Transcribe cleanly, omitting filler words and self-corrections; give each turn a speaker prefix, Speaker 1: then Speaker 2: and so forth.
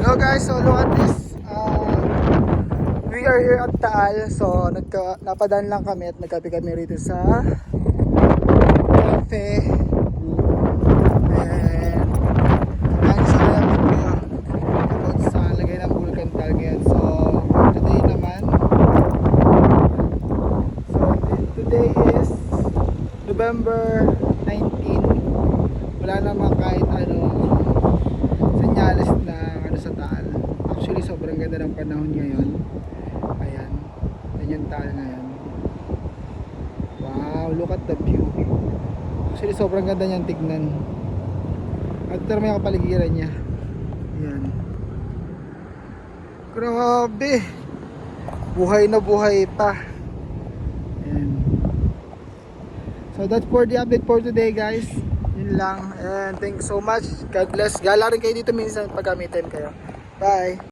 Speaker 1: Hello guys, so look at this. We are here at Taal. So napadaan lang kami at nagkape kami rito sa cafe. And ang saya ko about sa lagay ng Vulcan target. So today naman, so today is November 19. Wala naman kahit ano senyales na ano sa Taal. Actually sobrang ganda ng panahon ngayon. Ayan, yan yung Taal ngayon. Wow, look at the view. Actually sobrang ganda niyan tignan. At ito may kapaligiran niya. Ayan, grabe, buhay na buhay pa. Ayan. So that's for the update for today guys. Yun lang. And thanks so much. God bless. Gala rin kayo dito minsan pag gamitin kayo. Bye.